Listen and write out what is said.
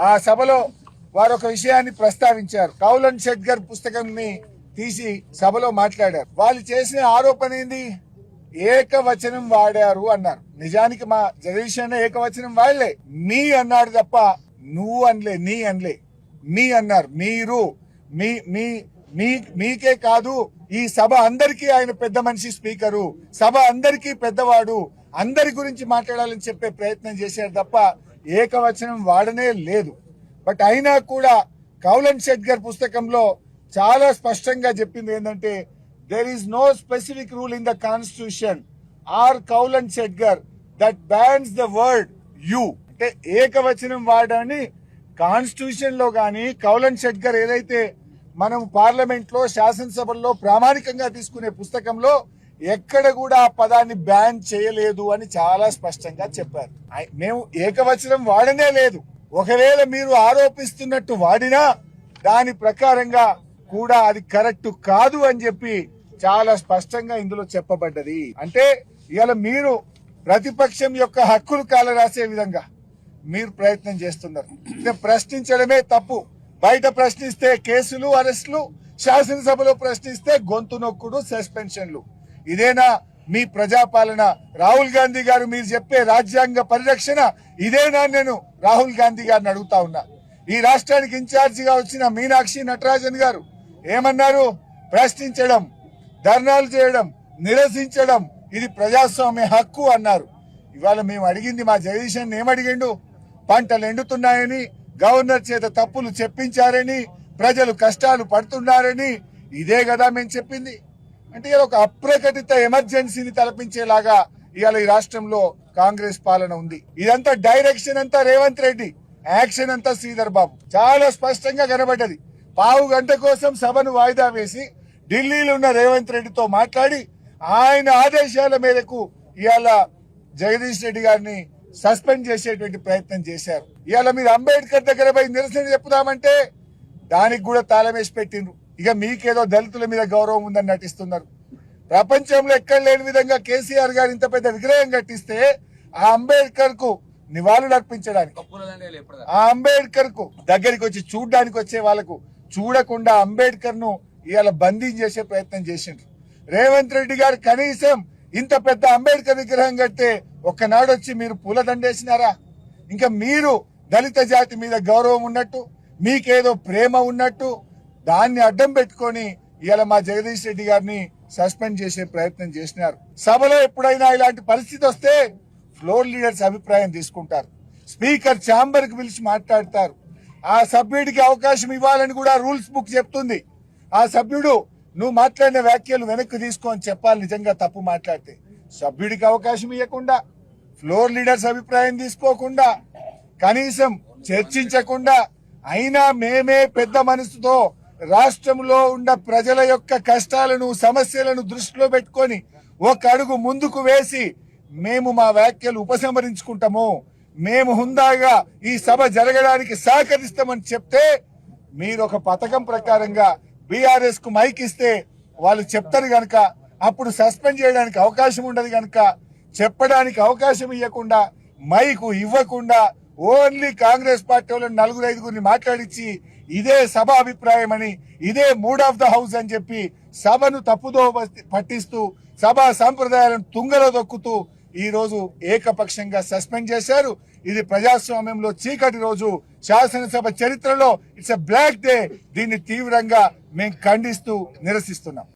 ఆ సభలో వారు ఒక విషయాన్ని ప్రస్తావించారు. కౌలన్ షెట్గర్ పుస్తకాన్ని తీసి సభలో మాట్లాడారు. వాళ్ళు చేసిన ఆరోపణ ఏంది? ఏకవచనం వాడారు అన్నారు. నిజానికి మా జగదీశ్ ఏకవచనం వాడలే, మీ అన్నాడు తప్ప నువ్వు అనలే, నీ అనలే, మీ అన్నారు. మీరు మీకే కాదు, ఈ సభ అందరికీ ఆయన పెద్ద మనిషి, స్పీకరు, సభ అందరికీ పెద్దవాడు, అందరి గురించి మాట్లాడాలని చెప్పే ప్రయత్నం చేశారు తప్ప ఏకవచనం వాడనే లేదు. బట్ అయినా కూడా కౌలన్ షెట్గర్ పుస్తకంలో చాలా స్పష్టంగా చెప్పింది ఏంటంటే, there is no specific rule in the constitution or కౌలన్ షెట్గర్ that bans the word you. అంటే ఏకవచనం వాడని కాన్స్టిట్యూషన్ లో గాని కౌలన్ షెట్గర్ ఏదైతే మనం పార్లమెంట్ లో శాసనసభల్లో ప్రామాణికంగా తీసుకునే పుస్తకంలో ఎక్కడ కూడా ఆ పదాన్ని బ్యాన్ చేయలేదు అని చాలా స్పష్టంగా చెప్పారు. మేము ఏకవచనం వాడనే లేదు. ఒకవేళ మీరు ఆరోపిస్తున్నట్టు వాడినా దాని ప్రకారంగా కూడా అది కరెక్ట్ కాదు అని చెప్పి చాలా స్పష్టంగా ఇందులో చెప్పబడ్డది. అంటే ఇవాళ మీరు ప్రతిపక్షం యొక్క హక్కులు కాలరాసే విధంగా మీరు ప్రయత్నం చేస్తున్నారు. ప్రశ్నించడమే తప్పు. బయట ప్రశ్నిస్తే కేసులు, అరెస్టులు, శాసనసభలో ప్రశ్నిస్తే గొంతు నొక్కుడు, సస్పెన్షన్లు. ఇదేనా మీ ప్రజాపాలన? రాహుల్ గాంధీ గారు మీరు చెప్పే రాజ్యాంగ పరిరక్షణ ఇదేనా? నేను రాహుల్ గాంధీ గారిని అడుగుతా ఉన్నా. ఈ రాష్ట్రానికి ఇన్ఛార్జిగా వచ్చిన మీనాక్షి నటరాజన్ గారు ఏమన్నారు? ప్రశ్నించడం, ధర్నాలు చేయడం, నిరసించడం ఇది ప్రజాస్వామ్య హక్కు అన్నారు. ఇవాళ మేము అడిగింది, మా జగదీశ్ ఏమడిగిండు? పంటలు ఎండుతున్నాయని, గవర్నర్ చేత తప్పులు చెప్పించారని, ప్రజలు కష్టాలు పడుతున్నారని, ఇదే కదా మేము చెప్పింది. అంటే ఇలా ఒక అప్రకటిత ఎమర్జెన్సీని తలపించేలాగా ఇవాళ ఈ రాష్ట్రంలో కాంగ్రెస్ పాలన ఉంది. ఇదంతా డైరెక్షన్ అంతా రేవంత్ రెడ్డి, యాక్షన్ అంతా శ్రీధర్ బాబు. చాలా స్పష్టంగా కనబడ్డది. పావు గంట కోసం సభను వాయిదా వేసి ఢిల్లీలో ఉన్న రేవంత్ రెడ్డితో మాట్లాడి ఆయన ఆదేశాల మేరకు ఇవాళ జగదీష్ రెడ్డి గారిని సస్పెండ్ చేసేటువంటి ప్రయత్నం చేశారు. ఇవాళ మీరు అంబేద్కర్ దగ్గర పోయి నిరసన చెప్పుదామంటే దానికి కూడా తాళం వేసి పెట్టిండ్రు. ఇక మీకేదో దళితుల మీద గౌరవం ఉందని నటిస్తున్నారు. ప్రపంచంలో ఎక్కడ లేని విధంగా కేసీఆర్ గారు ఇంత పెద్ద విగ్రహం కట్టిస్తే ఆ అంబేద్కర్ కు నివాళులు అర్పించడానికి, ఆ అంబేద్కర్ కు దగ్గరికి వచ్చి చూడడానికి వచ్చే వాళ్ళకు చూడకుండా అంబేద్కర్ ను ఇవాళ బందీ చేసే ప్రయత్నం చేసిండ్రు. రేవంత్ రెడ్డి గారు కనీసం ఇంత పెద్ద అంబేద్కర్ విగ్రహం కడితే ఒక్కనాడు వచ్చి మీరు పూలదండేసినారా? ఇంకా మీరు దళిత జాతి మీద గౌరవం ఉన్నట్టు, మీకేదో ప్రేమ ఉన్నట్టు దాన్ని అడ్డం పెట్టుకొని ఇవాళ మా జగదీష్ రెడ్డి గారిని సస్పెండ్ చేసే ప్రయత్నం చేసినారు. సభలో ఎప్పుడైనా ఇలాంటి పరిస్థితి వస్తే ఫ్లోర్ లీడర్స్ అభిప్రాయం తీసుకుంటారు. స్పీకర్ ఛాంబర్ కి పిలిచి మాట్లాడతారు. ఆ సభ్యుడికి అవకాశం ఇవ్వాలని కూడా రూల్స్ బుక్ చెప్తుంది. ఆ సభ్యుడు నువ్వు మాట్లాడిన వ్యాఖ్యలు వెనక్కి తీసుకో అని చెప్పాలి. నిజంగా తప్పు మాట్లాడితే సభ్యుడికి అవకాశం ఇవ్వకుండా, ఫ్లోర్ లీడర్స్ అభిప్రాయం తీసుకోకుండా, కనీసం చర్చించకుండా, అయినా మేమే పెద్ద మనసుతో రాష్ట్రంలో ఉన్న ప్రజల యొక్క కష్టాలను, సమస్యలను దృష్టిలో పెట్టుకొని ఒక అడుగు ముందుకు వేసి మేము మా వ్యాఖ్యలు ఉపసంహరించుకుంటాము, మేము హుందాగా ఈ సభ జరగడానికి సహకరిస్తామని చెప్తే మీరు ఒక పథకం ప్రకారంగా బీఆర్ఎస్ కు మైక్ ఇస్తే వాళ్ళు చెప్తారు గనక అప్పుడు సస్పెండ్ చేయడానికి అవకాశం ఉండదు గనక చెప్పడానికి అవకాశం ఇవ్వకుండా, మైకు ఇవ్వకుండా ఓన్లీ కాంగ్రెస్ పార్టీ వాళ్ళని 4-5 మాట్లాడించి ఇదే సభ అభిప్రాయం అని, ఇదే మూడ్ ఆఫ్ ద హౌస్ అని చెప్పి సభను తప్పుదో పట్టిస్తూ సభా సంప్రదాయాలను తుంగలో దొక్కుతూ ఈ రోజు ఏకపక్షంగా సస్పెండ్ చేశారు. ఇది ప్రజాస్వామ్యంలో చీకటి రోజు. శాసనసభ చరిత్రలో ఇట్స్ ఎ బ్లాక్ డే. దీన్ని తీవ్రంగా మేము ఖండిస్తూ నిరసిస్తున్నాం.